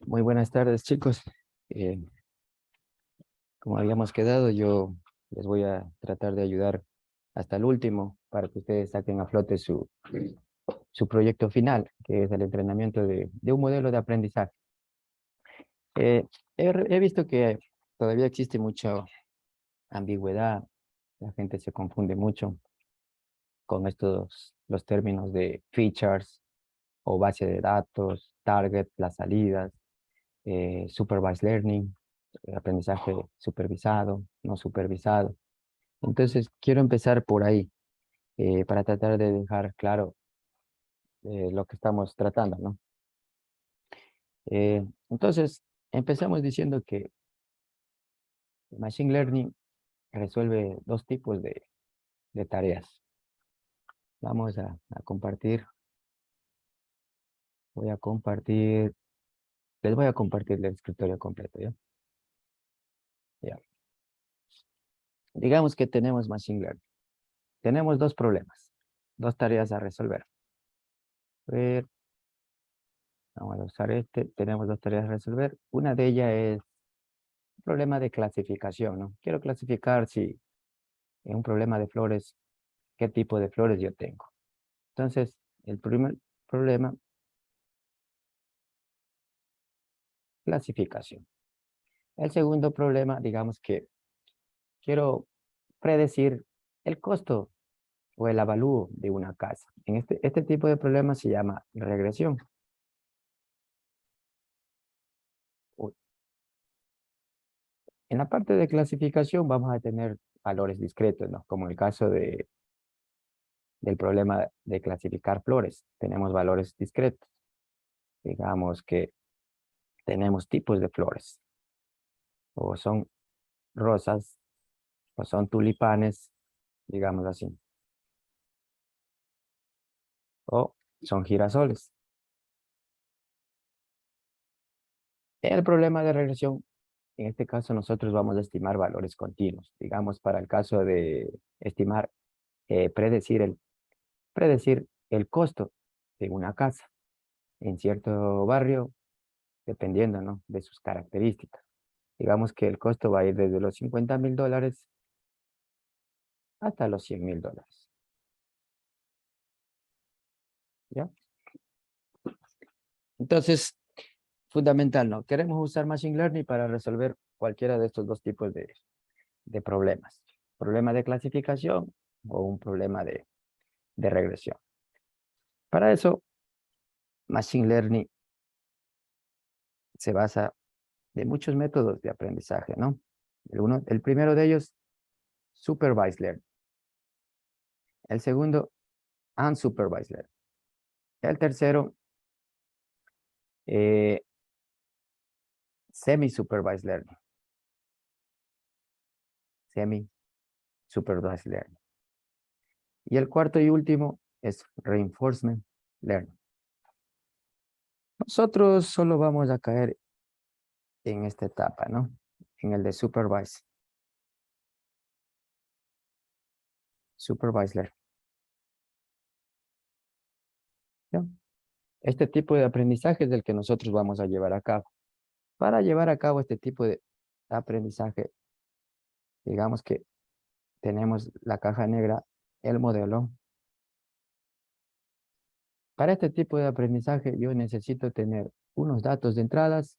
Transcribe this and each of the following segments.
Muy buenas tardes, chicos. Eh, Como habíamos quedado, yo les voy a tratar de ayudar hasta el último para que ustedes saquen a flote su proyecto final, que es el entrenamiento de un modelo de aprendizaje. Eh, he visto que todavía existe mucha ambigüedad, la gente se confunde mucho con los términos de features o base de datos, target, las salidas, supervised learning, aprendizaje supervisado, no supervisado. Entonces, quiero empezar por ahí, para tratar de dejar claro lo que estamos tratando, ¿no? Entonces, empezamos diciendo que Machine Learning resuelve dos tipos de tareas. Vamos a compartir, voy a compartir, les voy a compartir el escritorio completo, ¿ya? Ya. Digamos que tenemos Machine Learning. Tenemos dos problemas, dos tareas a resolver. A ver, vamos a usar este. Tenemos dos tareas a resolver. Una de ellas es un problema de clasificación, ¿no? Quiero clasificar si en un problema de flores, qué tipo de flores yo tengo. Entonces, el primer problema, clasificación. El segundo problema, digamos que quiero predecir el costo o el avalúo de una casa. En este tipo de problema se llama regresión. Uy. En la parte de clasificación vamos a tener valores discretos, ¿no? Como en el caso del problema de clasificar flores. Tenemos valores discretos. Digamos que tenemos tipos de flores. O son rosas, o son tulipanes, digamos así. O son girasoles. El problema de regresión, en este caso nosotros vamos a estimar valores continuos. Digamos, para el caso de estimar, predecir el costo de una casa en cierto barrio, dependiendo, ¿no?, de sus características. Digamos que el costo va a ir desde los $50,000 hasta los $100,000. ¿Ya? Entonces, fundamental, ¿no? Queremos usar Machine Learning para resolver cualquiera de estos dos tipos de problemas. Problema de clasificación o un problema de regresión. Para eso, Machine Learning se basa de muchos métodos de aprendizaje, ¿no? El primero de ellos, Supervised Learning. El segundo, Unsupervised Learning. El tercero, Semi-Supervised Learning. Semi-Supervised Learning. Y el cuarto y último es Reinforcement Learning. Nosotros solo vamos a caer en esta etapa, ¿no? En el de Supervised Learning. ¿Ya? Este tipo de aprendizaje es el que nosotros vamos a llevar a cabo. Para llevar a cabo este tipo de aprendizaje, digamos que tenemos la caja negra, el modelo. Para este tipo de aprendizaje yo necesito tener unos datos de entradas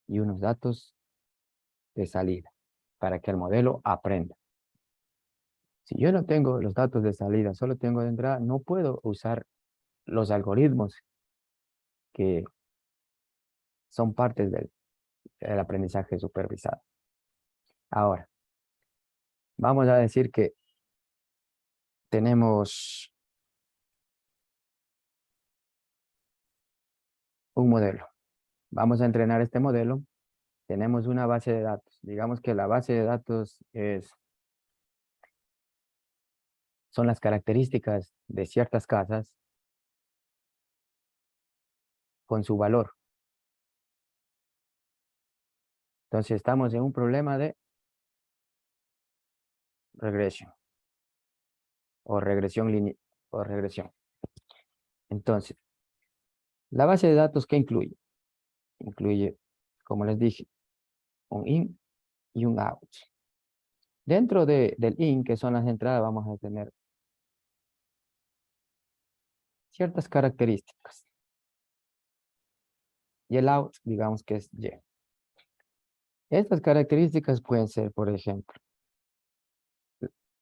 y unos datos de salida para que el modelo aprenda. Si yo no tengo los datos de salida, solo tengo de entrada, no puedo usar los algoritmos que son partes del aprendizaje supervisado. Ahora, vamos a decir que tenemos un modelo. Vamos a entrenar este modelo. Tenemos una base de datos. Digamos que la base de datos son las características de ciertas casas con su valor. Entonces estamos en un problema de regresión o regresión lineal o regresión. Entonces, la base de datos, ¿qué incluye? incluye, como les dije, un in y un out. Dentro del in, que son las entradas, vamos a tener ciertas características. Y el out, digamos que es y. Estas características pueden ser, por ejemplo,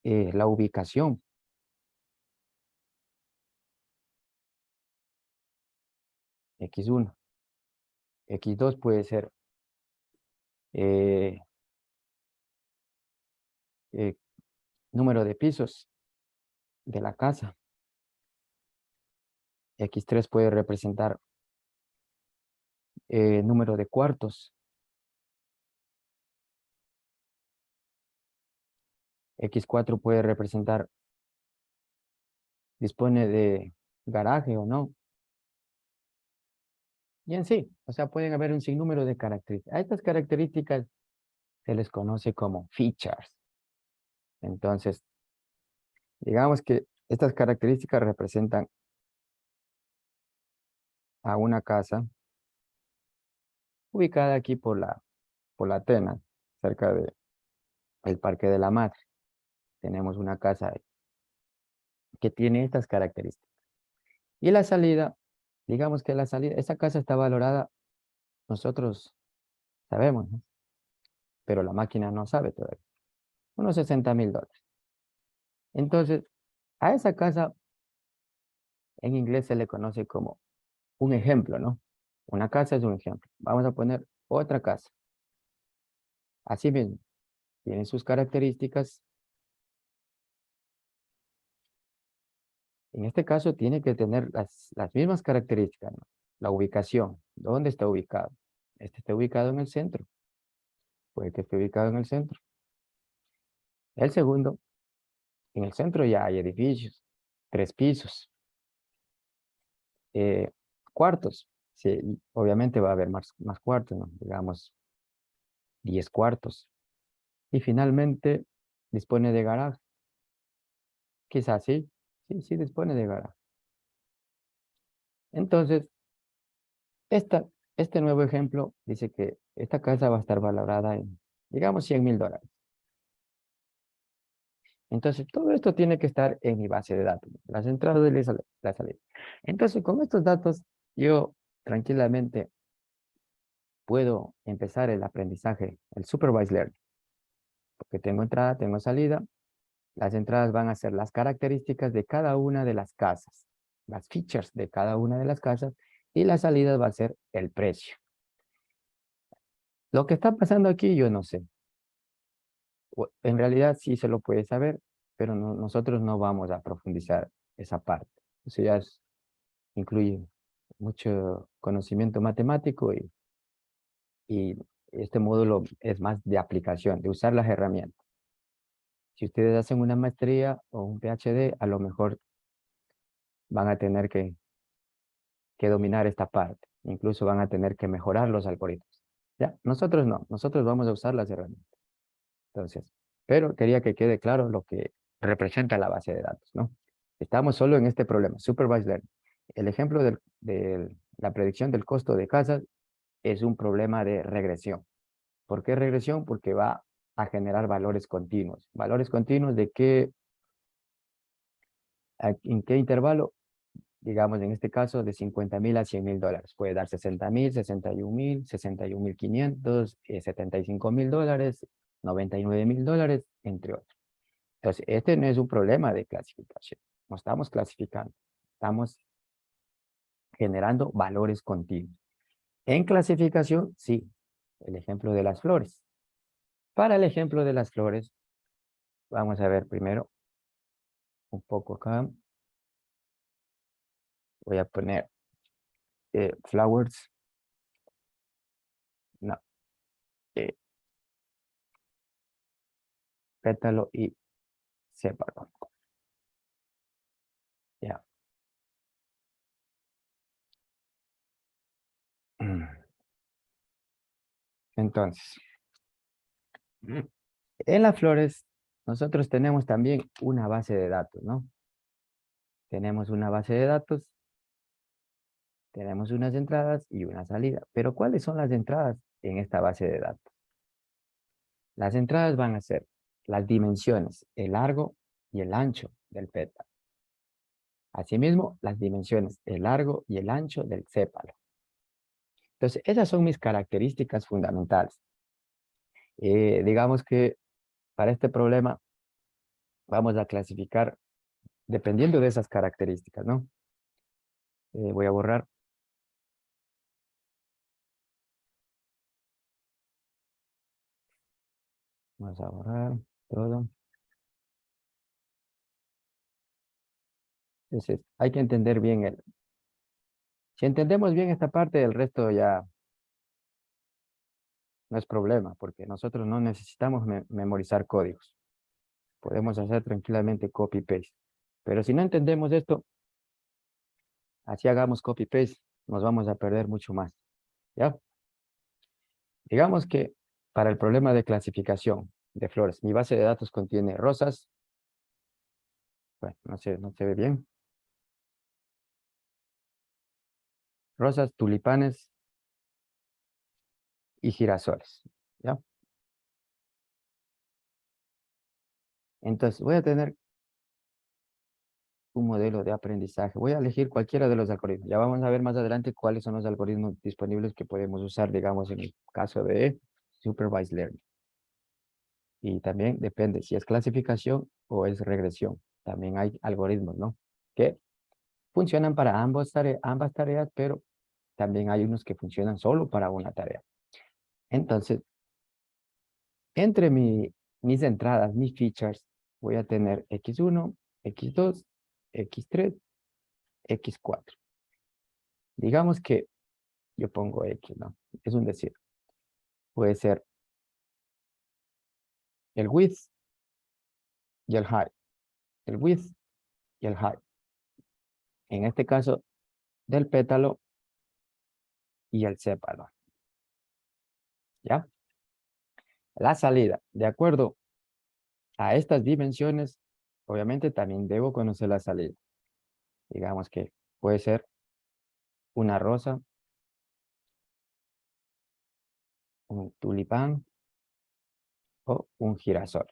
la ubicación. X1. X2 puede ser eh, eh, número de pisos de la casa. X3 puede representar número de cuartos. X4 puede representar, dispone de garaje o no. Y en sí, o sea, pueden haber un sinnúmero de características. A estas características se les conoce como features. Entonces, digamos que estas características representan a una casa ubicada aquí por la Tena, cerca del Parque de la Madre. Tenemos una casa que tiene estas características. Y la salida, digamos que la salida, esa casa está valorada, nosotros sabemos, ¿no? Pero la máquina no sabe todavía. Unos $60,000. Entonces, a esa casa en inglés se le conoce como un ejemplo, ¿no? Una casa es un ejemplo. Vamos a poner otra casa. Así mismo, tiene sus características. En este caso tiene que tener las mismas características, ¿no? La ubicación, ¿dónde está ubicado? Este está ubicado en el centro. Puede que esté ubicado en el centro. El segundo, en el centro ya hay edificios, 3 pisos, eh, cuartos. Sí, y obviamente va a haber más cuartos, ¿no? Digamos, 10 cuartos. Y finalmente, dispone de garaje. Quizás sí, sí dispone de garaje. Entonces, esta, este nuevo ejemplo dice que esta casa va a estar valorada en, digamos, $100,000. Entonces, todo esto tiene que estar en mi base de datos, las entradas y la salida. Entonces, con estos datos, yo tranquilamente puedo empezar el aprendizaje, el supervised learning, porque tengo entrada, tengo salida. Las entradas van a ser las características de cada una de las casas, las features de cada una de las casas, y la salida va a ser el precio. Lo que está pasando aquí, yo no sé. En realidad sí se lo puede saber, pero nosotros no vamos a profundizar esa parte. Eso ya incluye mucho conocimiento matemático y este módulo es más de aplicación, de usar las herramientas. Si ustedes hacen una maestría o un PhD, a lo mejor van a tener que dominar esta parte. Incluso van a tener que mejorar los algoritmos. Ya, nosotros no, nosotros vamos a usar las herramientas. Entonces, pero quería que quede claro lo que representa la base de datos, ¿no? Estamos solo en este problema, supervised learning. El ejemplo de la predicción del costo de casas es un problema de regresión. ¿Por qué regresión? Porque va a generar valores continuos. ¿Valores continuos de qué, en qué intervalo? Digamos, en este caso, de $50,000 a $100,000. Puede dar 60,000, 61,000, 61,500, $75,000, $99,000, entre otros. Entonces, este no es un problema de clasificación. No estamos clasificando. Estamos generando valores continuos. En clasificación, sí. El ejemplo de las flores. Para el ejemplo de las flores, vamos a ver primero un poco acá. Voy a poner flowers. No. eh, pétalo y sépalo. Ya. Entonces, en las flores, nosotros tenemos también una base de datos, ¿no? Tenemos una base de datos Tenemos unas entradas y una salida. Pero ¿cuáles son las entradas en esta base de datos? Las entradas van a ser las dimensiones, el largo y el ancho del pétalo. Asimismo, las dimensiones, el largo y el ancho del sépalo. Entonces, esas son mis características fundamentales. Digamos que para este problema vamos a clasificar dependiendo de esas características, ¿no? Voy a borrar. Vamos a borrar todo. Entonces, hay que entender bien el... Si entendemos bien esta parte, el resto ya no es problema, porque nosotros no necesitamos memorizar códigos. Podemos hacer tranquilamente copy-paste. Pero si no entendemos esto, así hagamos copy-paste, nos vamos a perder mucho más. ¿Ya? Digamos que para el problema de clasificación de flores, mi base de datos contiene rosas. Bueno, no se ve bien. Rosas, tulipanes y girasoles. ¿Ya? Entonces, voy a tener un modelo de aprendizaje. Voy a elegir cualquiera de los algoritmos. Ya vamos a ver más adelante cuáles son los algoritmos disponibles que podemos usar, digamos, en el caso de Supervised Learning. Y también depende si es clasificación o es regresión. También hay algoritmos, ¿no? Que funcionan para ambas tareas, pero también hay unos que funcionan solo para una tarea. Entonces, entre mis entradas, mis features, voy a tener X1, X2, X3, X4. Digamos que yo pongo X, ¿no? Es un decir. Puede ser el width y el height. El width y el height. En este caso, del pétalo y el sépalo. ¿Ya? La salida, de acuerdo a estas dimensiones, obviamente también debo conocer la salida. Digamos que puede ser una rosa, un tulipán o un girasol.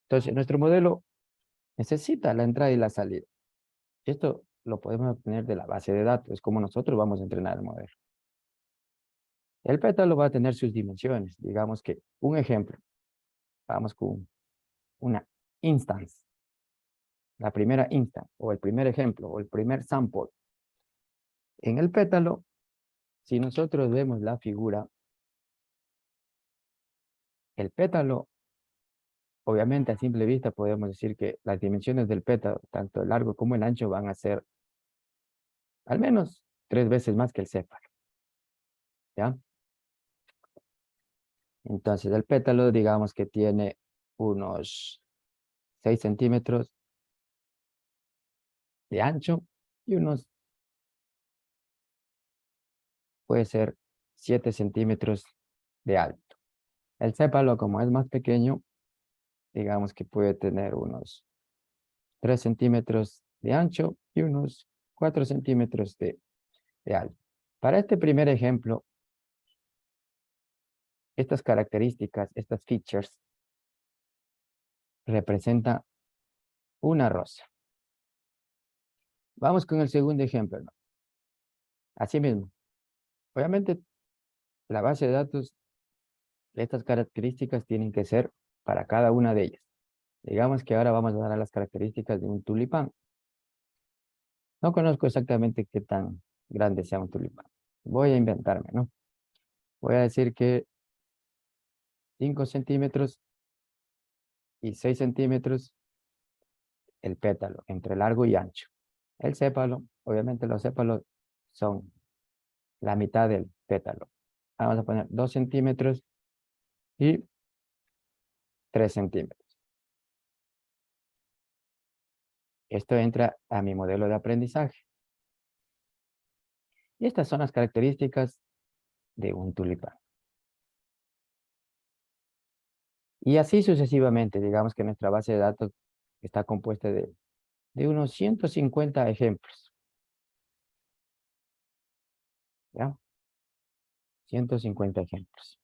Entonces, nuestro modelo necesita la entrada y la salida. Esto lo podemos obtener de la base de datos, es como nosotros vamos a entrenar el modelo. El pétalo va a tener sus dimensiones. Digamos que un ejemplo, vamos con una instance. La primera instance, o el primer ejemplo, o el primer sample. En el pétalo, si nosotros vemos la figura, el pétalo, obviamente a simple vista podemos decir que las dimensiones del pétalo, tanto el largo como el ancho, van a ser al menos 3 veces más que el sépalo. ¿Ya? Entonces el pétalo, digamos que tiene unos 6 centímetros de ancho y unos, puede ser 7 centímetros de alto. El sépalo, como es más pequeño, digamos que puede tener unos 3 centímetros de ancho y unos 4 centímetros de alto. Para este primer ejemplo, estas características, estas features, representan una rosa. Vamos con el segundo ejemplo, ¿no? Así mismo, obviamente la base de datos, estas características tienen que ser para cada una de ellas. Digamos que ahora vamos a dar a las características de un tulipán. No conozco exactamente qué tan grande sea un tulipán. Voy a inventarme, ¿no? Voy a decir que 5 centímetros y 6 centímetros el pétalo, entre largo y ancho. El sépalo, obviamente los sépalos son la mitad del pétalo. Vamos a poner 2 centímetros y 3 centímetros. Esto entra a mi modelo de aprendizaje. Y estas son las características de un tulipán. Y así sucesivamente, digamos que nuestra base de datos está compuesta de unos 150 ejemplos. ¿Ya? 150 ejemplos.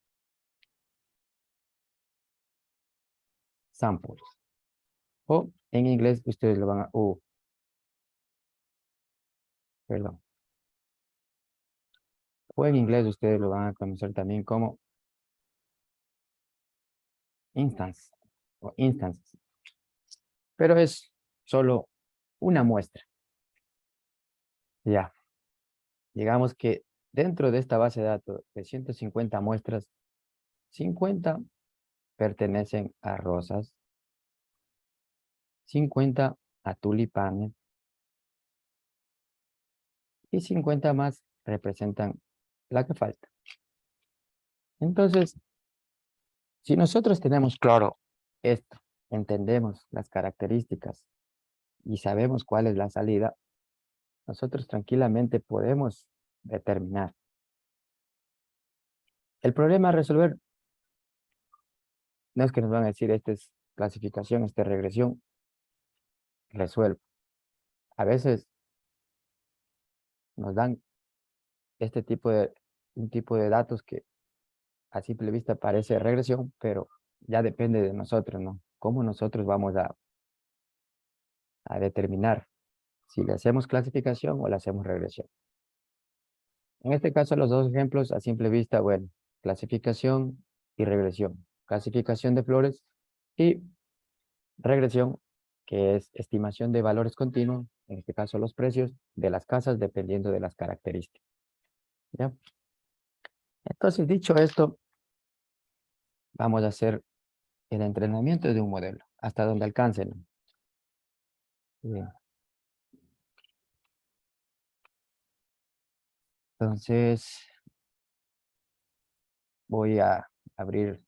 Samples. O en inglés ustedes lo van a... perdón. O en inglés ustedes lo van a conocer también como instance o instances. Pero es solo una muestra. Ya. Digamos que dentro de esta base de datos de 150 muestras, 50 pertenecen a rosas, 50 a tulipanes y 50 más representan la que falta. Entonces, si nosotros tenemos claro esto, entendemos las características y sabemos cuál es la salida, nosotros tranquilamente podemos determinar. El problema a resolver no es que nos van a decir, esta es clasificación, esta es regresión, resuelve. A veces nos dan un tipo de datos que a simple vista parece regresión, pero ya depende de nosotros, ¿no? Cómo nosotros vamos a determinar si le hacemos clasificación o le hacemos regresión. En este caso, los dos ejemplos a simple vista, bueno, clasificación y regresión. Clasificación de flores y regresión, que es estimación de valores continuos, en este caso los precios de las casas dependiendo de las características. ¿Ya? Entonces, dicho esto, vamos a hacer el entrenamiento de un modelo, hasta donde alcance, ¿no? Bien. Entonces, voy a abrir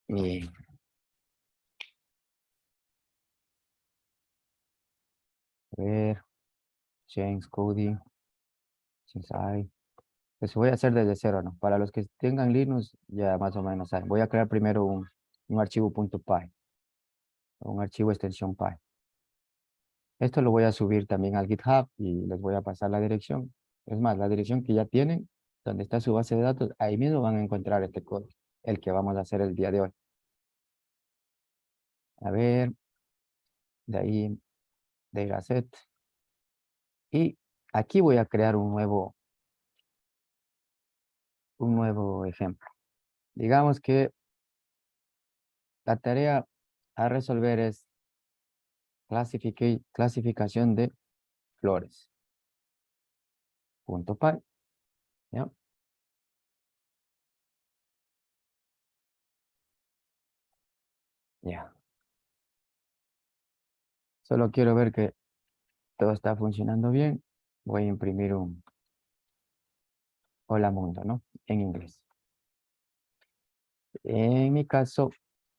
mi, a ver, change coding, since pues voy a hacer desde cero, ¿no? Para los que tengan Linux, ya más o menos saben. Voy a crear primero un archivo .py, un archivo extensión py. Esto lo voy a subir también al GitHub y les voy a pasar la dirección. Es más, la dirección que ya tienen, donde está su base de datos, ahí mismo van a encontrar este código, el que vamos a hacer el día de hoy. A ver, de ahí, dataset. Y aquí voy a crear un nuevo ejemplo. Digamos que la tarea a resolver es clasificación de flores. .py. ¿Ya? Ya. Solo quiero ver que todo está funcionando bien. Voy a imprimir un hola mundo, ¿no? En inglés. En mi caso,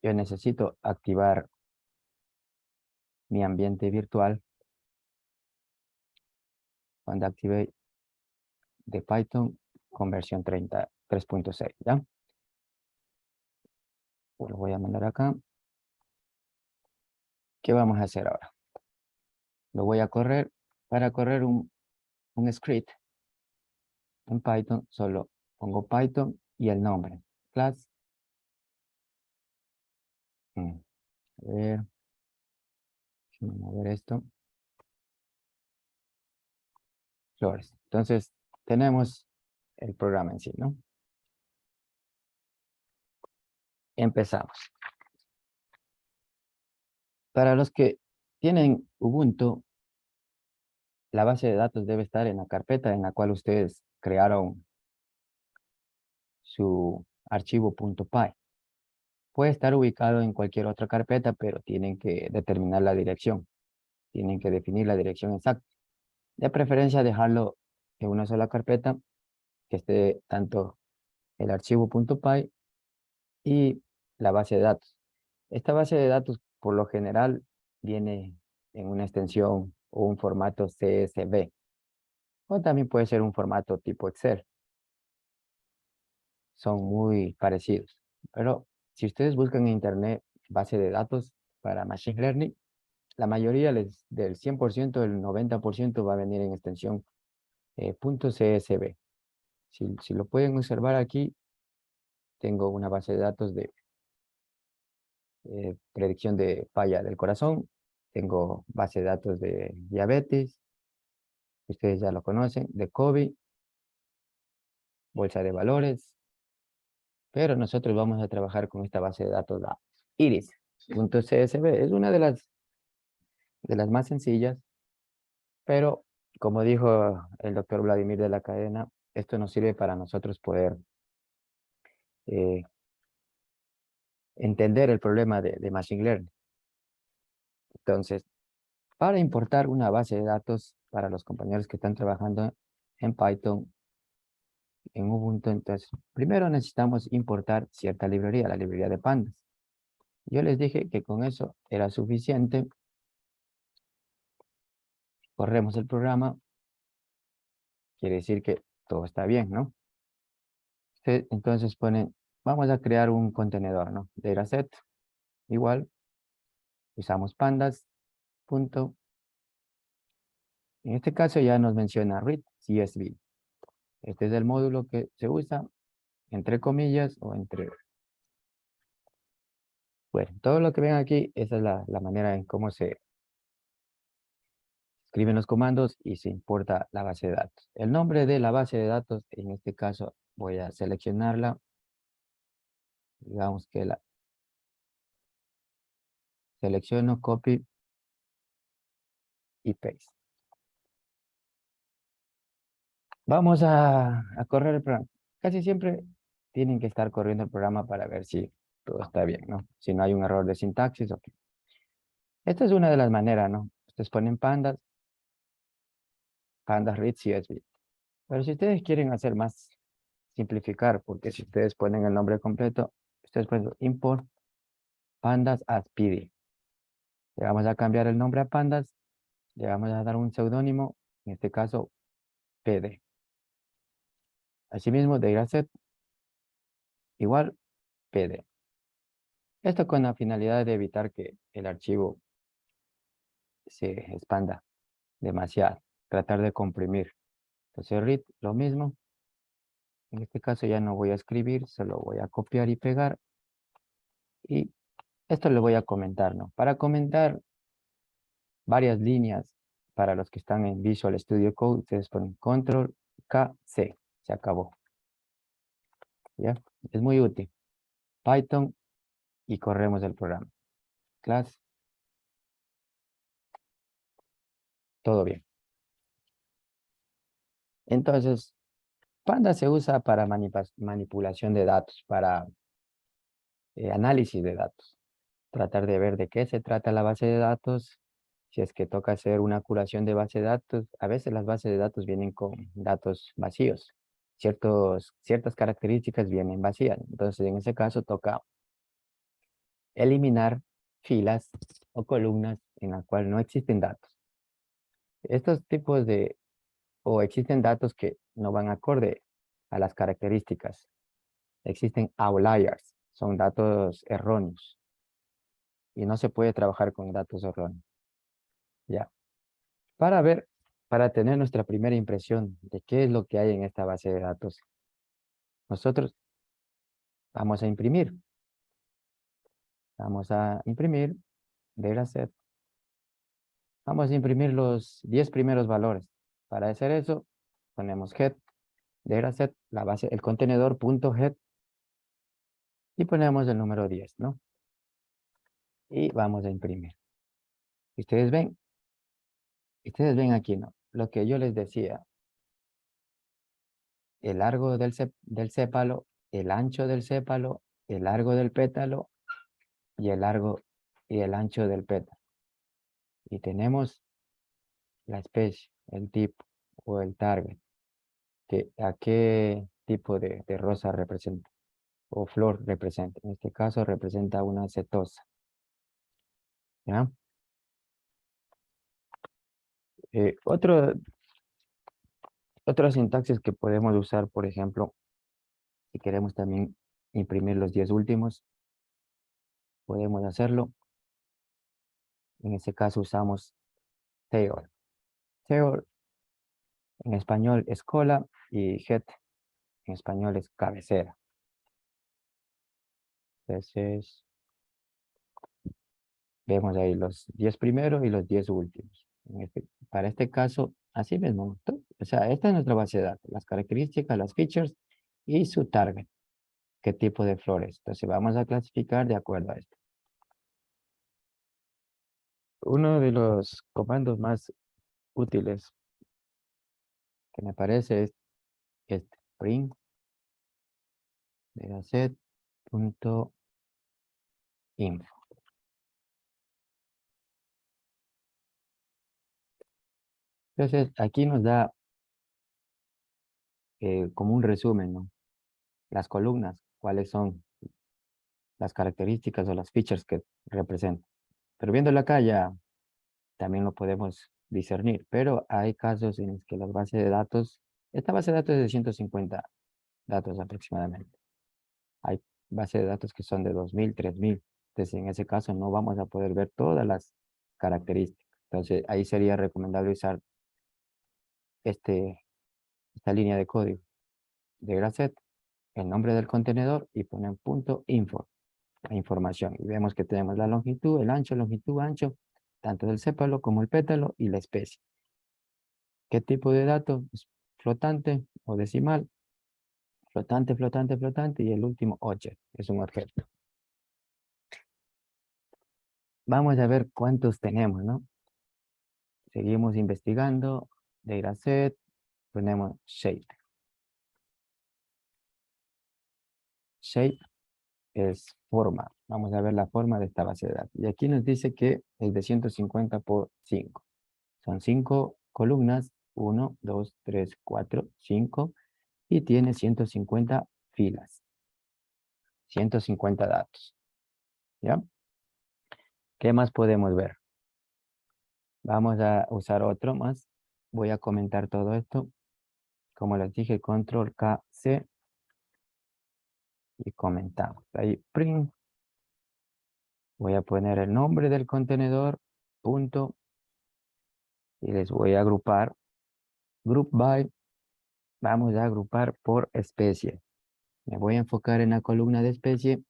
yo necesito activar mi ambiente virtual cuando active de Python con versión 3.6, ¿ya? Lo voy a mandar acá. ¿Qué vamos a hacer ahora? Lo voy a correr. Para correr un script en Python, solo pongo Python y el nombre. Class. A ver, vamos a ver esto. Flores. Entonces, tenemos el programa en sí, ¿no? Empezamos. Para los que tienen Ubuntu, la base de datos debe estar en la carpeta en la cual ustedes crearon su archivo .py. Puede estar ubicado en cualquier otra carpeta, pero tienen que determinar la dirección. Tienen que definir la dirección exacta. De preferencia, dejarlo en una sola carpeta, que esté tanto el archivo .py y la base de datos. Esta base de datos, por lo general, viene en una extensión o un formato CSV, o también puede ser un formato tipo Excel. Son muy parecidos. Pero si ustedes buscan en Internet base de datos para Machine Learning, la mayoría del 100%, el 90% va a venir en extensión punto .csv. Si lo pueden observar aquí, tengo una base de datos de predicción de falla del corazón. Tengo base de datos de diabetes, ustedes ya lo conocen, de COVID, bolsa de valores, pero nosotros vamos a trabajar con esta base de datos, la iris.csv. Es una de las más sencillas, pero como dijo el doctor Vladimir de la Cadena, esto nos sirve para nosotros poder eh, entender el problema de Machine Learning. Entonces, para importar una base de datos para los compañeros que están trabajando en Python, en Ubuntu, entonces, primero necesitamos importar cierta librería, la librería de pandas. Yo les dije que con eso era suficiente. Corremos el programa, quiere decir que todo está bien, ¿no? Entonces ponen, vamos a crear un contenedor, ¿no? Dataset, igual, usamos pandas, punto. En este caso ya nos menciona read CSV. Este es el módulo que se usa, entre comillas, o entre... Bueno, todo lo que ven aquí, esa es la manera en cómo se escriben los comandos y se importa la base de datos. El nombre de la base de datos, en este caso, voy a seleccionarla. Digamos que la selecciono, copy y paste. Vamos a correr el programa. Casi siempre tienen que estar corriendo el programa para ver si todo está bien, ¿no? Si no hay un error de sintaxis, ok. Esta es una de las maneras, ¿no? Ustedes ponen pandas read CSV. Pero si ustedes quieren hacer más, simplificar, porque si ustedes ponen el nombre completo, ustedes ponen import pandas as PD. Le vamos a cambiar el nombre a pandas, le vamos a dar un seudónimo, en este caso PD. Asimismo, dataset igual PD. Esto con la finalidad de evitar que el archivo se expanda demasiado, tratar de comprimir. Entonces read lo mismo. En este caso ya no voy a escribir, solo voy a copiar y pegar. Y esto le voy a comentar, ¿no? Para comentar varias líneas, para los que están en Visual Studio Code, ustedes ponen Control K, C. Se acabó. ¿Ya? Es muy útil. Python y corremos el programa. Class. Todo bien. Entonces, Panda se usa para manipulación de datos, para análisis de datos. Tratar de ver de qué se trata la base de datos. Si es que toca hacer una curación de base de datos, a veces las bases de datos vienen con datos vacíos. Ciertas características vienen vacías. Entonces, en ese caso, toca eliminar filas o columnas en las cuales no existen datos. Estos tipos o existen datos que no van acorde a las características. Existen outliers, son datos erróneos. Y no se puede trabajar con datos erróneos. Ya. Para ver, para tener nuestra primera impresión de qué es lo que hay en esta base de datos, nosotros vamos a imprimir. Vamos a imprimir dataset. Vamos a imprimir los 10 primeros valores. Para hacer eso, ponemos head, dataset, la base, el contenedor .head y ponemos el número 10, ¿no? Y vamos a imprimir. Ustedes ven aquí, ¿no? Lo que yo les decía, el largo del sépalo, el ancho del sépalo, el largo del pétalo y el largo y el ancho del pétalo. Y tenemos la especie, el tipo o el target, que a qué tipo de rosa representa o flor representa. En este caso representa una setosa. ¿Ya? Otra sintaxis que podemos usar, por ejemplo, si queremos también imprimir los 10 últimos, podemos hacerlo. En este caso usamos tail. Tail En español es cola y head en español es cabecera. Entonces, vemos ahí los 10 primeros y los 10 últimos. Para este caso, así mismo. O sea, esta es nuestra base de datos. Las características, las features y su target. ¿Qué tipo de flores? Entonces, vamos a clasificar de acuerdo a esto. Uno de los comandos más útiles que me parece es este. Print dataset.info. Entonces, aquí nos da como un resumen, ¿no? Las columnas, cuáles son las características o las features que representan. Pero viéndolo acá ya también lo podemos discernir, pero hay casos en los que las bases de datos, esta base de datos es de 150 datos aproximadamente. Hay bases de datos que son de 2000, 3000. Entonces, en ese caso no vamos a poder ver todas las características. Entonces, ahí sería recomendable usar esta línea de código de Grasset, el nombre del contenedor y poner punto info, la información. Y vemos que tenemos la longitud, el ancho, longitud, ancho, tanto del sépalo como el pétalo y la especie. ¿Qué tipo de dato? ¿Es flotante o decimal? Flotante, flotante, flotante. Y el último, object, es un objeto. Vamos a ver cuántos tenemos, ¿no? Seguimos investigando. Dataset, ponemos shape. Shape es forma. Vamos a ver la forma de esta base de datos. Y aquí nos dice que es de 150 por 5. Son 5 columnas, 1, 2, 3, 4, 5, y tiene 150 filas, 150 datos. ¿Ya? ¿Qué más podemos ver? Vamos a usar otro más. Voy a comentar todo esto. Como les dije, control K, C, y comentamos. Ahí, print. Voy a poner el nombre del contenedor, punto, y les voy a agrupar. Group by, vamos a agrupar por especie. Me voy a enfocar en la columna de especie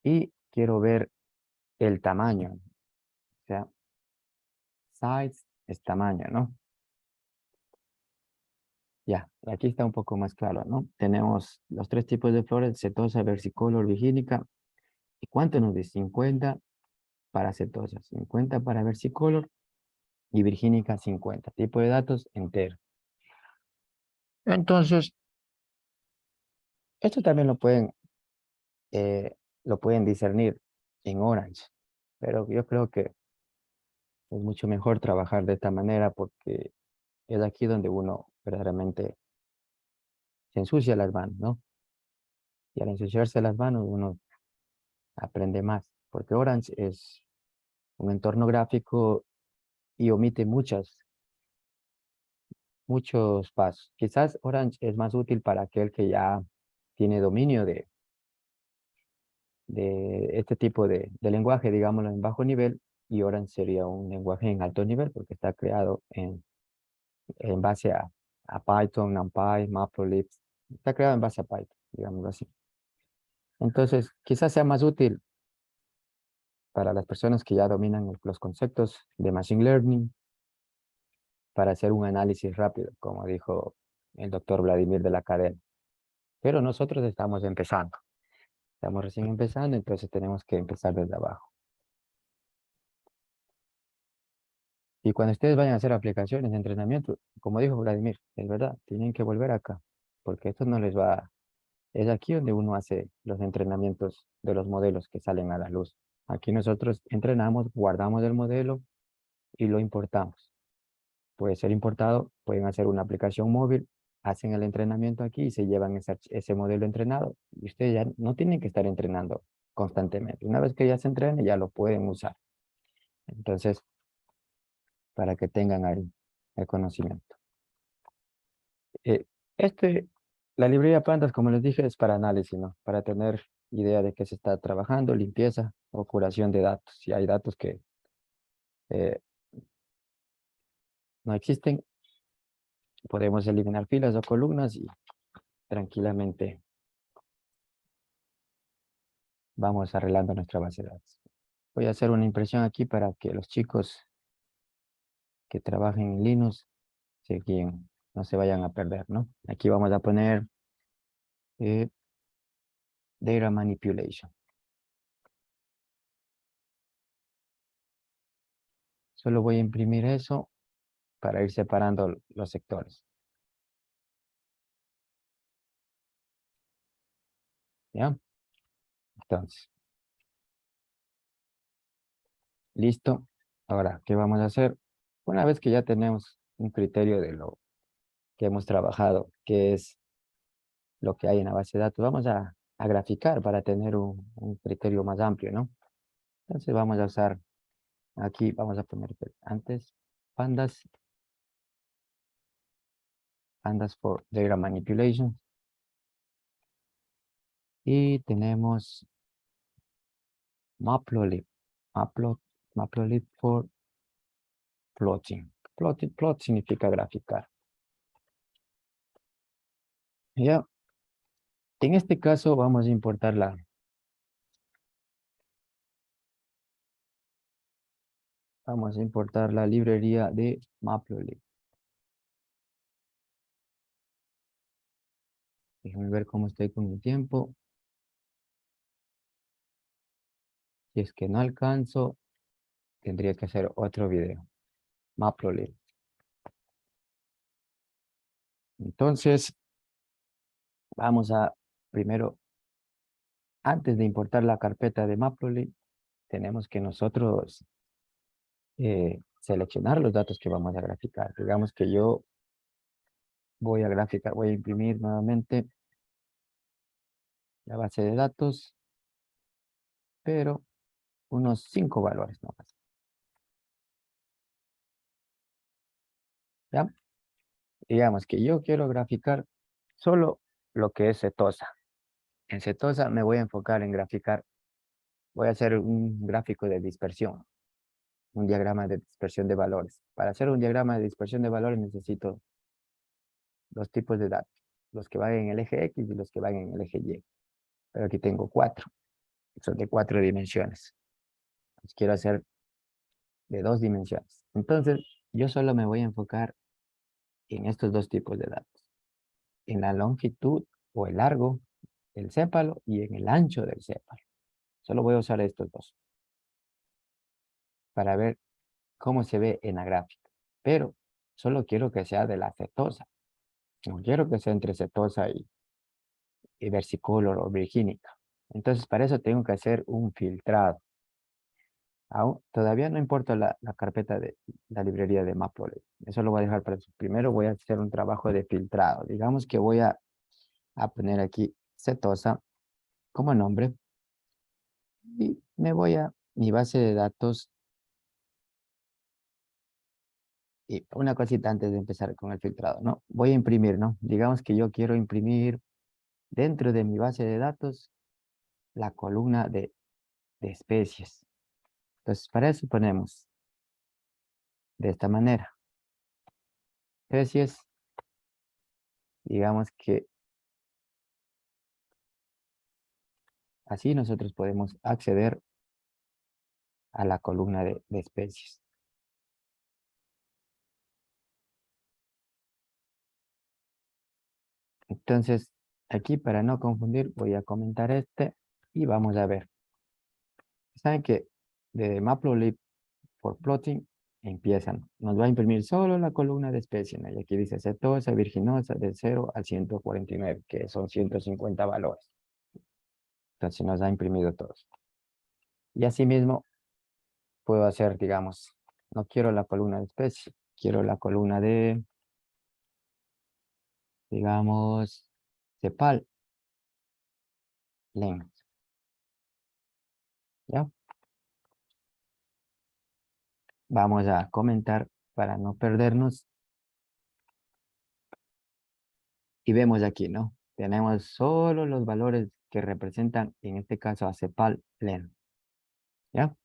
y quiero ver el tamaño. O sea, size es tamaño, ¿no? Ya, aquí está un poco más claro, ¿no? Tenemos los tres tipos de flores, setosa, versicolor, virgínica. ¿Y cuánto nos dice? 50 para setosa, 50 para versicolor y virgínica 50. Tipo de datos entero. Entonces, esto también lo pueden discernir en Orange, pero yo creo que es mucho mejor trabajar de esta manera porque es aquí donde uno verdaderamente se ensucia las manos, ¿no? Y al ensuciarse las manos uno aprende más, porque Orange es un entorno gráfico y omite muchos pasos. Quizás Orange es más útil para aquel que ya tiene dominio de este tipo de lenguaje, digámoslo, en bajo nivel, y Orange sería un lenguaje en alto nivel porque está creado en base a Python, NumPy, Matplotlib. Está creado en base a Python, digámoslo así. Entonces, quizás sea más útil para las personas que ya dominan los conceptos de Machine Learning para hacer un análisis rápido, como dijo el doctor Vladimir de la cadena. Pero nosotros estamos empezando. Estamos recién empezando, entonces tenemos que empezar desde abajo. Y cuando ustedes vayan a hacer aplicaciones de entrenamiento, como dijo Vladimir, es verdad, tienen que volver acá, porque esto no les va. Es aquí donde uno hace los entrenamientos de los modelos que salen a la luz. Aquí nosotros entrenamos, guardamos el modelo y lo importamos. Puede ser importado, pueden hacer una aplicación móvil, hacen el entrenamiento aquí y se llevan ese modelo entrenado. Y ustedes ya no tienen que estar entrenando constantemente. Una vez que ya se entrene, ya lo pueden usar. Entonces, para que tengan ahí el conocimiento. Eh, este, la librería Pandas, como les dije, es para análisis, ¿no? Para tener idea de qué se está trabajando, limpieza o curación de datos. Si hay datos que no existen, podemos eliminar filas o columnas y tranquilamente vamos arreglando nuestra base de datos. Voy a hacer una impresión aquí para que los chicos que trabajen en Linux no se vayan a perder, ¿no? Aquí vamos a poner eh, Data Manipulation. Solo voy a imprimir eso para ir separando los sectores. ¿Ya? Entonces, listo. Ahora, ¿qué vamos a hacer? Una vez que ya tenemos un criterio de lo que hemos trabajado, que es lo que hay en la base de datos, vamos a graficar para tener un criterio más amplio, ¿no? Entonces vamos a usar, aquí vamos a poner antes, pandas, pandas for data manipulation. Y tenemos Matplotlib, Matplotlib for plotting. Plot significa graficar. Ya, en este caso vamos a importar la librería de Matplotlib. Déjenme ver cómo estoy con el tiempo. Si es que no alcanzo, tendría que hacer otro video. Matplotlib. Entonces, vamos a primero, antes de importar la carpeta de Matplotlib, tenemos que nosotros seleccionar los datos que vamos a graficar. Digamos que yo voy a graficar, voy a imprimir nuevamente la base de datos, pero unos 5 valores nomás. ¿Ya? Digamos que yo quiero graficar solo lo que es setosa. En setosa me voy a enfocar en graficar, voy a hacer un gráfico de dispersión, un diagrama de dispersión de valores. Para hacer un diagrama de dispersión de valores necesito dos tipos de datos, los que van en el eje X y los que van en el eje Y. Pero aquí tengo 4, son de 4 dimensiones. Los quiero hacer de 2 dimensiones. Entonces, yo solo me voy a enfocar en estos dos tipos de datos. En la longitud o el largo del sépalo y en el ancho del sépalo. Solo voy a usar estos dos para ver cómo se ve en la gráfica. Pero solo quiero que sea de la setosa. No quiero que sea entre setosa y versicolor o virgínica. Entonces, para eso tengo que hacer un filtrado. Aún, todavía no importa la carpeta de la librería de Matplotlib. Eso lo voy a dejar para eso. Primero voy a hacer un trabajo de filtrado. Digamos que voy a poner aquí setosa como nombre y me voy a mi base de datos. Y una cosita antes de empezar con el filtrado, ¿no? Voy a imprimir, ¿no? Digamos que yo quiero imprimir dentro de mi base de datos la columna de especies. Entonces, para eso ponemos de esta manera. Especies, digamos que así nosotros podemos acceder a la columna de especies. Entonces, aquí para no confundir, voy a comentar y vamos a ver. Saben que de Matplotlib por plotting empiezan. Nos va a imprimir solo la columna de especie, ¿no? Y aquí dice setosa, virginosa, del 0 al 149, que son 150 valores. Entonces nos ha imprimido todos. Y asimismo puedo hacer, digamos, no quiero la columna de especie, quiero la columna de, digamos, cepal length. ¿Ya? Vamos a comentar para no perdernos. Y vemos aquí, ¿no? Tenemos solo los valores que representan, en este caso, a cepal length. ¿Ya?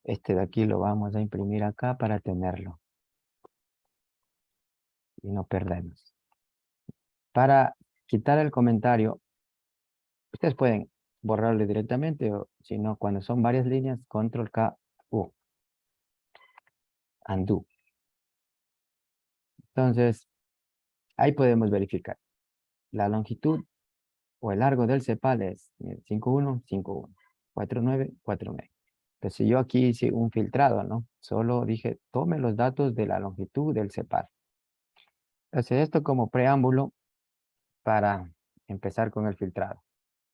Este de aquí lo vamos a imprimir acá para tenerlo y no perdernos. Para quitar el comentario, ustedes pueden borrarlo directamente o si no, cuando son varias líneas, control K, U, undo. Entonces, ahí podemos verificar. La longitud o el largo del cepal es 51, 51, 49, 49. Entonces yo aquí hice un filtrado, ¿no? Solo dije, tome los datos de la longitud del cepal. Entonces esto como preámbulo para empezar con el filtrado.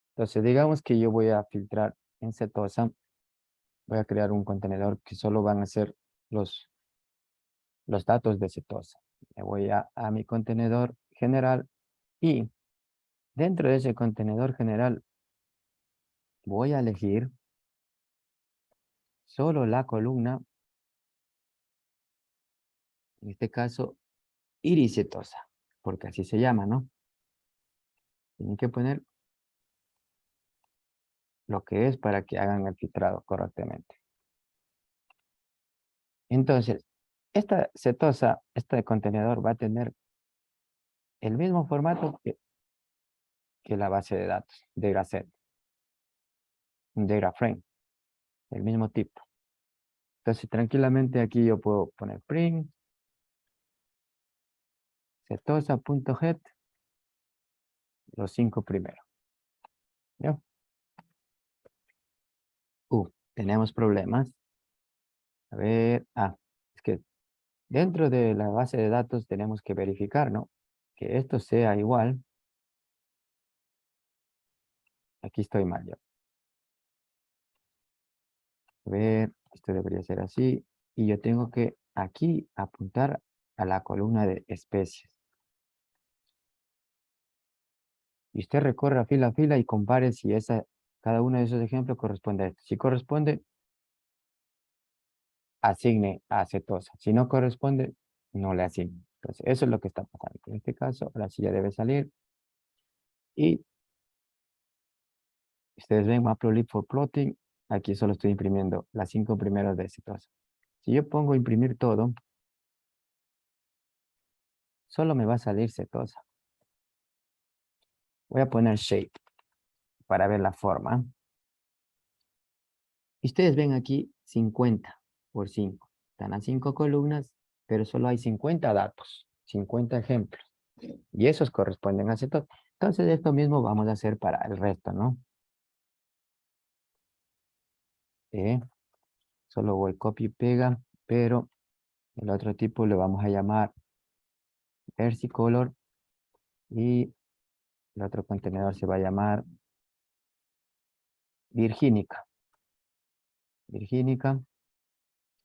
Entonces digamos que yo voy a filtrar en Setosa. Voy a crear un contenedor que solo van a ser los datos de Setosa. Me voy a mi contenedor general y dentro de ese contenedor general voy a elegir solo la columna, en este caso, irisetosa, porque así se llama, ¿no? Tienen que poner lo que es para que hagan el filtrado correctamente. Entonces, esta setosa, este contenedor va a tener el mismo formato que la base de datos, dataset, un data frame, el mismo tipo. Entonces, tranquilamente aquí yo puedo poner print, setosa.get, los 5 primeros. ¿Ya? Tenemos problemas. A ver, es que dentro de la base de datos tenemos que verificar, ¿no? Que esto sea igual. Aquí estoy mal yo. A ver, esto debería ser así. Y yo tengo que aquí apuntar a la columna de especies. Y usted recorra fila a fila y compare si cada uno de esos ejemplos corresponde a esto. Si corresponde, asigne a cetosa. Si no corresponde, no le asigne. Entonces, eso es lo que está pasando. En este caso, ahora sí ya debe salir. Y ustedes ven Matplotlib for plotting. Aquí solo estoy imprimiendo las 5 primeras de cetosa. Si yo pongo imprimir todo, solo me va a salir cetosa. Voy a poner shape para ver la forma. Y ustedes ven aquí 50 por 5. Están las 5 columnas, pero solo hay 50 datos, 50 ejemplos. Y esos corresponden a cetosa. Entonces esto mismo vamos a hacer para el resto, ¿no? Solo voy copy y pega, pero el otro tipo le vamos a llamar versicolor y el otro contenedor se va a llamar virgínica. Virgínica.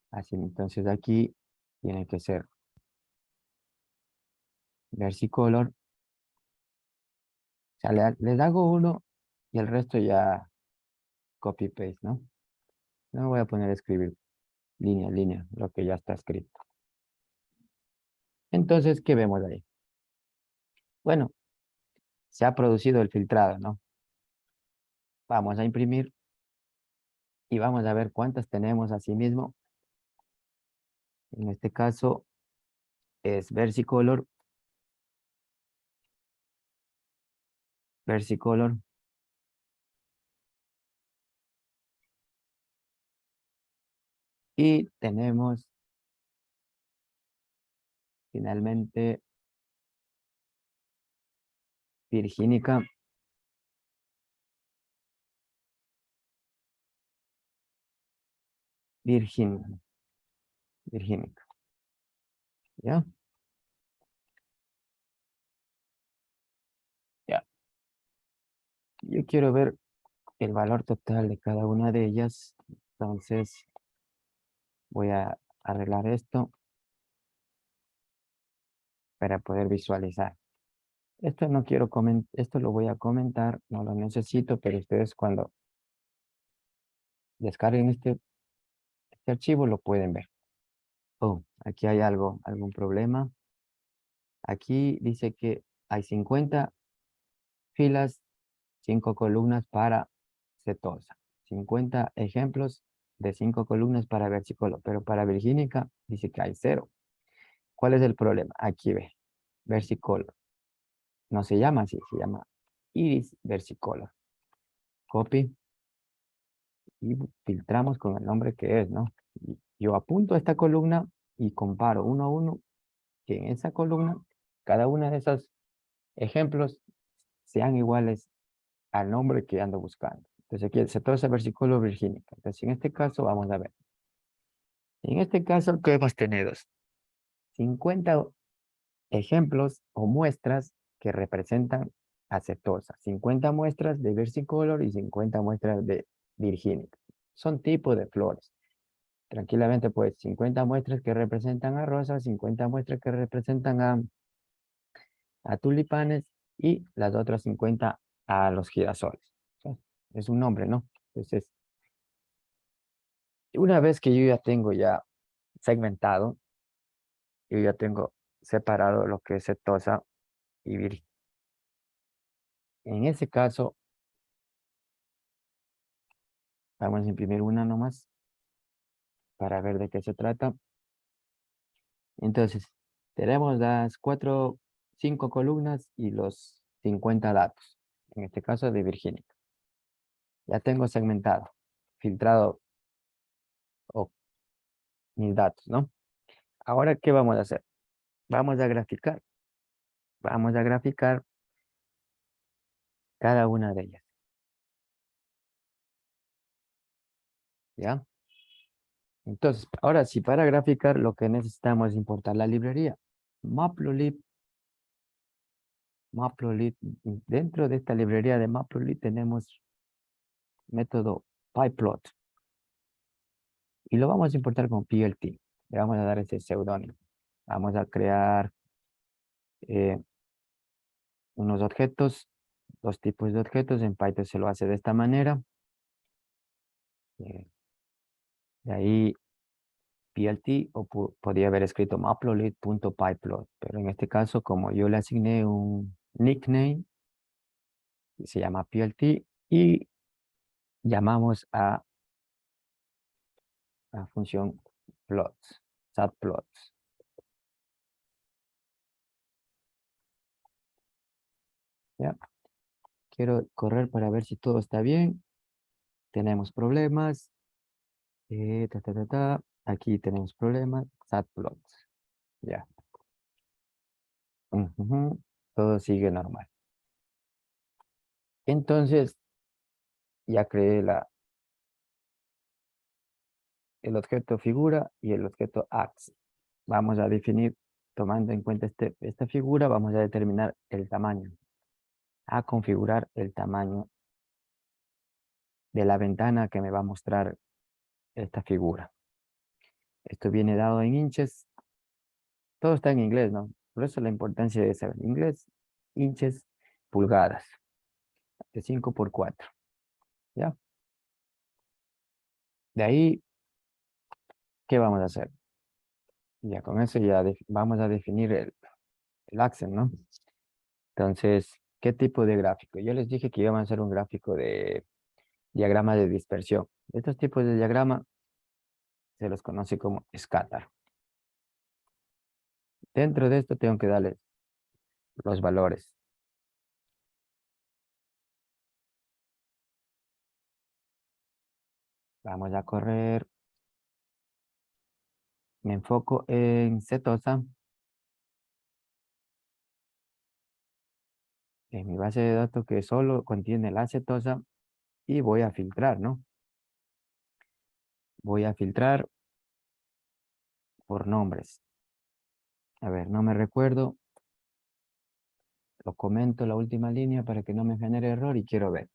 Así, entonces aquí tiene que ser versicolor. O sea, les hago uno y el resto ya copy paste, ¿no? No me voy a poner a escribir línea a línea, lo que ya está escrito. Entonces, ¿qué vemos ahí? Bueno, se ha producido el filtrado, ¿no? Vamos a imprimir y vamos a ver cuántas tenemos así mismo. En este caso es versicolor. Versicolor. Y tenemos finalmente virgínica. Virgínica. ¿Ya? Ya. Yo quiero ver el valor total de cada una de ellas. Entonces voy a arreglar esto para poder visualizar. Esto no quiero comentar, esto lo voy a comentar, no lo necesito, pero ustedes cuando descarguen este archivo lo pueden ver. Aquí hay algún problema. Aquí dice que hay 50 filas, 5 columnas para cetosa. 50 ejemplos de 5 columnas para versicolor, pero para virgínica dice que hay 0. ¿Cuál es el problema? Aquí ve, versicolor. No se llama así, se llama iris versicolor. Copy y filtramos con el nombre que es, ¿no? Yo apunto a esta columna y comparo uno a uno que en esa columna, cada una de esos ejemplos sean iguales al nombre que ando buscando. Entonces aquí el sector es el versículo virgínica. Entonces en este caso vamos a ver. En este caso, ¿qué hemos tenido? 50 ejemplos o muestras que representan acetosa. 50 muestras de versicolor y 50 muestras de virgínica. Son tipos de flores. Tranquilamente, pues 50 muestras que representan a rosas, 50 muestras que representan a tulipanes y las otras 50 a los girasoles. ¿Sí? Es un nombre, ¿no? Entonces, una vez que yo ya tengo ya segmentado, yo ya tengo separado lo que es setosa y virgen. En ese caso, vamos a imprimir una nomás para ver de qué se trata. Entonces, tenemos las 5 columnas y los 50 datos. En este caso de Virginia. Ya tengo segmentado, filtrado mis datos, ¿no? Ahora, ¿qué vamos a hacer? Vamos a graficar. Vamos a graficar cada una de ellas. ¿Ya? Entonces, ahora sí, para graficar lo que necesitamos es importar la librería. Matplotlib. Matplotlib. Dentro de esta librería de Matplotlib tenemos método pyplot. Y lo vamos a importar con PLT. Le vamos a dar ese seudónimo. Vamos a crear unos objetos, dos tipos de objetos. En Python se lo hace de esta manera. De ahí PLT o podría haber escrito matplotlib.pyplot, pero en este caso, como yo le asigné un nickname, se llama PLT y llamamos a la función plots, subplots. ¿Ya? Quiero correr para ver si todo está bien. Tenemos problemas. Aquí tenemos problemas. Subplots. Ya. Ujú. Todo sigue normal. Entonces, ya creé el objeto figura y el objeto ax. Vamos a definir, tomando en cuenta esta figura, vamos a determinar el tamaño. A configurar el tamaño de la ventana que me va a mostrar esta figura. Esto viene dado en inches. Todo está en inglés, ¿no? Por eso la importancia de saber inglés. Inches, pulgadas. De 5 por 4. ¿Ya? De ahí, ¿qué vamos a hacer? Ya con eso ya vamos a definir el accent, ¿no? Entonces, ¿qué tipo de gráfico? Yo les dije que íbamos a hacer un gráfico de diagrama de dispersión. Estos tipos de diagrama se los conoce como scatter. Dentro de esto tengo que darle los valores. Vamos a correr. Me enfoco en setosa. En mi base de datos que solo contiene la setosa. Y voy a filtrar, ¿no? Voy a filtrar por nombres. A ver, no me recuerdo. Lo comento la última línea para que no me genere error y quiero ver.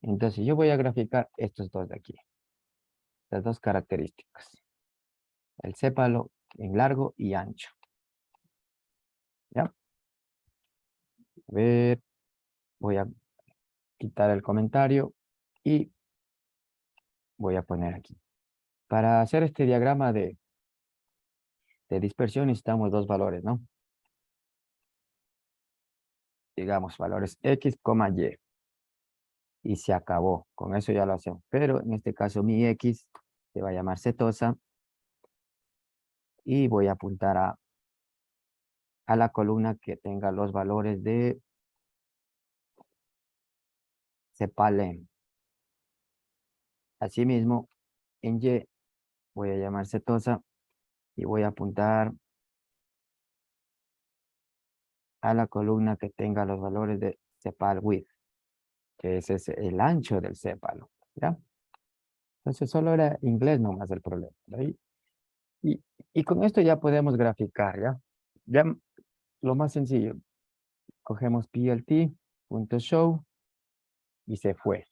Entonces yo voy a graficar estos dos de aquí. Las dos características. El sépalo en largo y ancho. ¿Ya? A ver, voy a quitar el comentario y voy a poner aquí. Para hacer este diagrama de dispersión necesitamos dos valores, ¿no? Digamos, valores X, Y. Y se acabó. Con eso ya lo hacemos. Pero en este caso mi X se va a llamar setosa y voy a apuntar a la columna que tenga los valores de cepalen. Asimismo, en Y voy a llamar setosa y voy a apuntar a la columna que tenga los valores de cepal width, que ese es el ancho del cépalo, ¿ya? Entonces solo era inglés nomás el problema, ¿sí? Y, y con esto ya podemos graficar, ¿ya? Ya lo más sencillo, cogemos plt.show y se fue.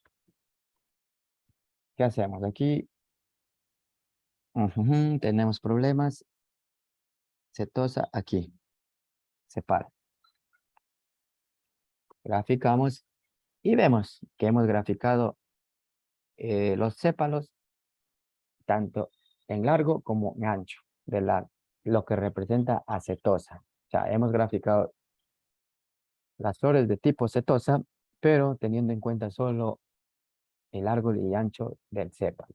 ¿Qué hacemos? Aquí tenemos problemas, setosa aquí, separa. Graficamos y vemos que hemos graficado los sépalos tanto en largo como en ancho de lo que representa acetosa. O sea, hemos graficado las flores de tipo setosa, pero teniendo en cuenta solo el largo y ancho del sépalo.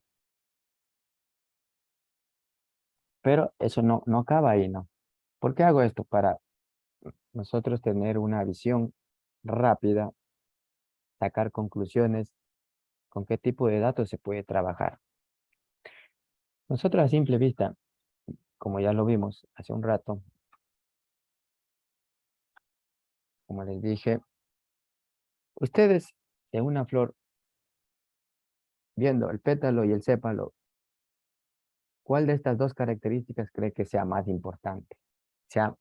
Pero eso no acaba ahí, ¿no? ¿Por qué hago esto? Para nosotros tener una visión rápida, sacar conclusiones, con qué tipo de datos se puede trabajar. Nosotros a simple vista, como ya lo vimos hace un rato, como les dije, ustedes en una flor, viendo el pétalo y el sépalo, ¿cuál de estas dos características cree que sea más importante? O sea,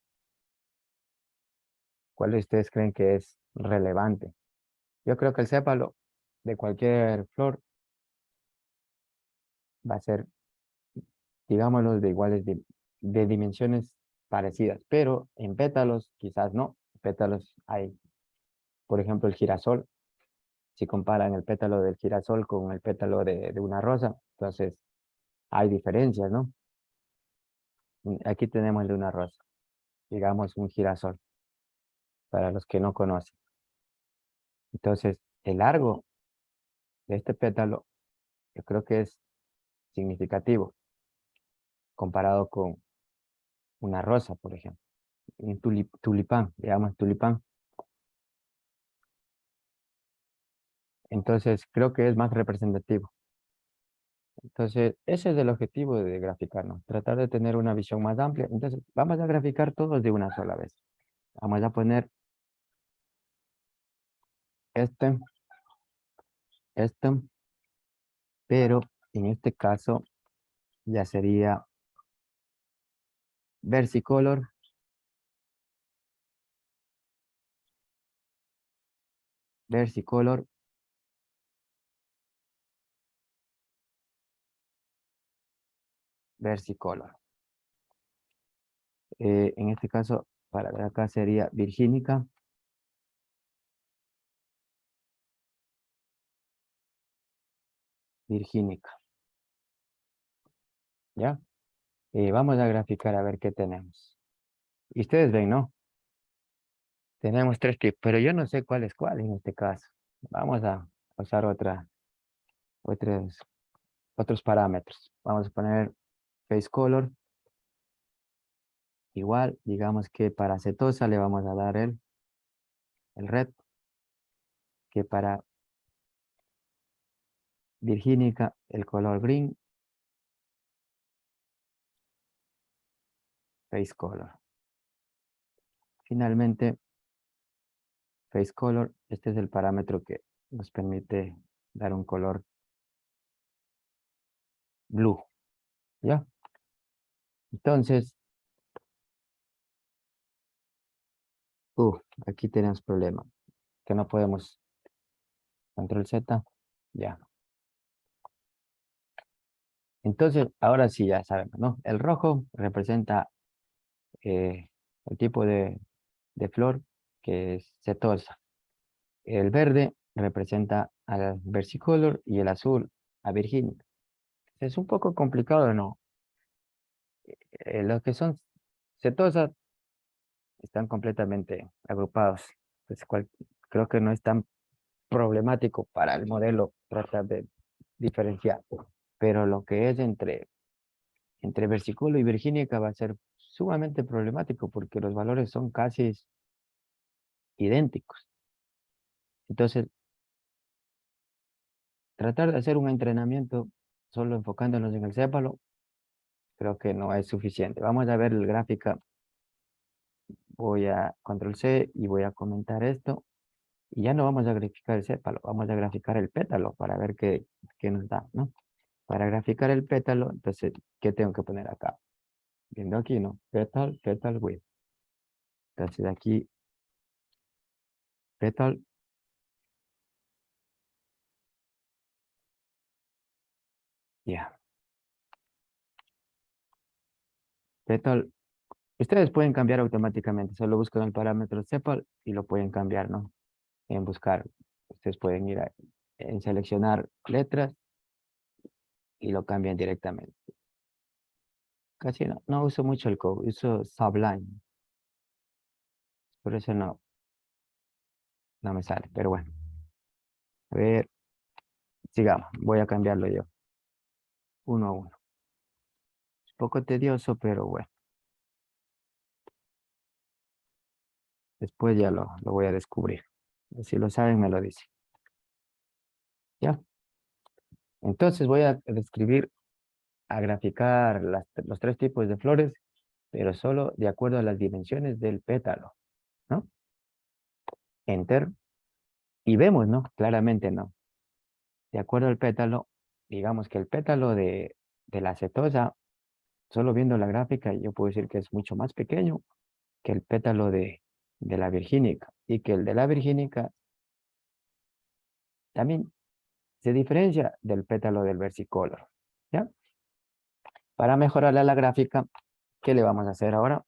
¿cuál de ustedes creen que es relevante? Yo creo que el sépalo de cualquier flor va a ser, digámoslo, de iguales de dimensiones parecidas, pero en pétalos quizás no. Pétalos hay, por ejemplo, el girasol. Si comparan el pétalo del girasol con el pétalo de una rosa, entonces hay diferencias, ¿no? Aquí tenemos el de una rosa, digamos un girasol, para los que no conocen. Entonces, el largo de este pétalo, yo creo que es significativo comparado con una rosa, por ejemplo. Un tulipán, digamos tulipán. Entonces, creo que es más representativo. Entonces, ese es el objetivo de graficarnos, tratar de tener una visión más amplia. Entonces, vamos a graficar todos de una sola vez. Vamos a poner este, este, pero en este caso ya sería versicolor, versicolor, versicolor. En este caso, para ver acá sería virgínica, virgínica, ¿ya? Vamos a graficar a ver qué tenemos. Y ustedes ven, ¿no? Tenemos tres tipos, pero yo no sé cuál es cuál en este caso. Vamos a usar otros, otros parámetros. Vamos a poner face color. Igual, digamos que para acetosa le vamos a dar el red, que para virgínica el color green, face color. Finalmente, face color, este es el parámetro que nos permite dar un color blue, ¿ya? Entonces, aquí tenemos problema, que no podemos, control Z, ya. Entonces, ahora sí ya sabemos, ¿no? El rojo representa el tipo de flor que es setosa. El verde representa al versicolor y el azul a virgínica. Es un poco complicado, ¿no? Los que son setosas están completamente agrupados. Pues creo que no es tan problemático para el modelo tratar de diferenciar. pero lo que es entre versicolor y virgínica va a ser sumamente problemático porque los valores son casi idénticos. Entonces, tratar de hacer un entrenamiento solo enfocándonos en el cépalo, creo que no es suficiente. Vamos a ver la gráfica. Voy a control C y voy a comentar esto. Y ya no vamos a graficar el sépalo, vamos a graficar el pétalo para ver qué nos da, ¿no? Para graficar el pétalo, entonces, ¿qué tengo que poner acá? Viendo aquí, ¿no? Petal width. Entonces aquí, petal, ya. Petal, ustedes pueden cambiar automáticamente, solo buscan el parámetro sepal y lo pueden cambiar, ¿no? En buscar, ustedes pueden ir en seleccionar letras y lo cambian directamente. Casi no uso mucho el code, uso Sublime, por eso no me sale, pero bueno. A ver, sigamos, voy a cambiarlo yo, uno a uno. Es poco tedioso, pero bueno, después ya lo voy a descubrir. Si lo saben, me lo dicen. ¿Ya? Entonces voy a describir, a graficar los tres tipos de flores, pero solo de acuerdo a las dimensiones del pétalo, ¿no? Enter. Y vemos, ¿no? Claramente no. De acuerdo al pétalo, digamos que el pétalo de la acetosa, solo viendo la gráfica, yo puedo decir que es mucho más pequeño que el pétalo de la virgínica. Y que el de la virgínica también se diferencia del pétalo del versicolor. ¿Ya? Para mejorarle la gráfica, ¿qué le vamos a hacer ahora?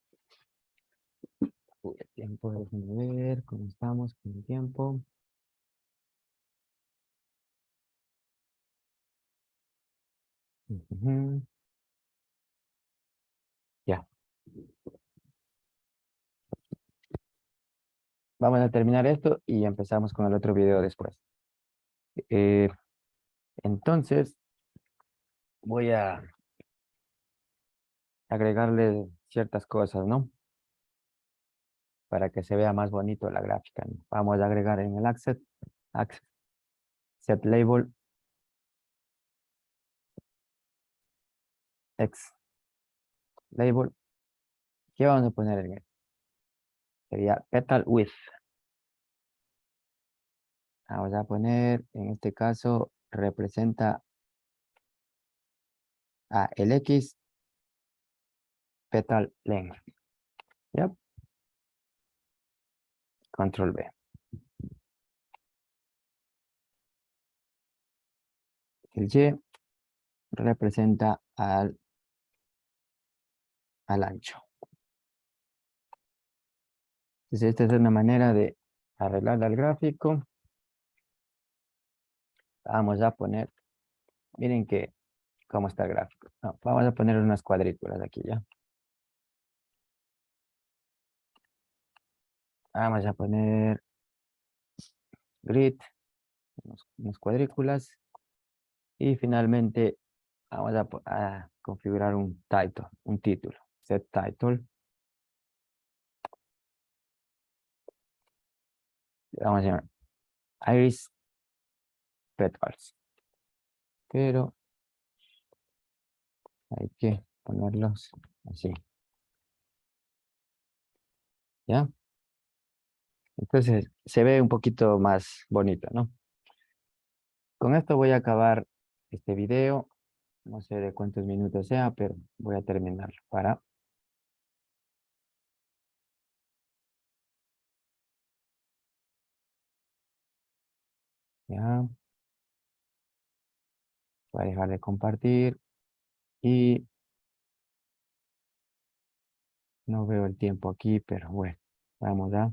Uy, el tiempo, déjenme ver cómo estamos con el tiempo. Ujú. Ya, vamos a terminar esto y empezamos con el otro video después. Eh, entonces, voy a agregarle ciertas cosas, ¿no? Para que se vea más bonito la gráfica, ¿no? Vamos a agregar en el access set label, x label. ¿Qué vamos a poner en él? Sería petal width. Vamos a poner, en este caso, representa a el X petal length. ¿Ya? Control B. El Y representa al ancho. Entonces, esta es una manera de arreglar el gráfico. Vamos a poner, miren cómo está el gráfico. No, vamos a poner unas cuadrículas aquí ya. Vamos a poner grid, unas cuadrículas. Y finalmente vamos a configurar un title, un título. Set title. Vamos a llamar Iris Petals. Pero hay que ponerlos así. ¿Ya? Entonces se ve un poquito más bonito, ¿no? Con esto voy a acabar este video. No sé de cuántos minutos sea, pero voy a terminarlo para... Ya, voy a dejar de compartir y no veo el tiempo aquí, pero bueno, vamos a...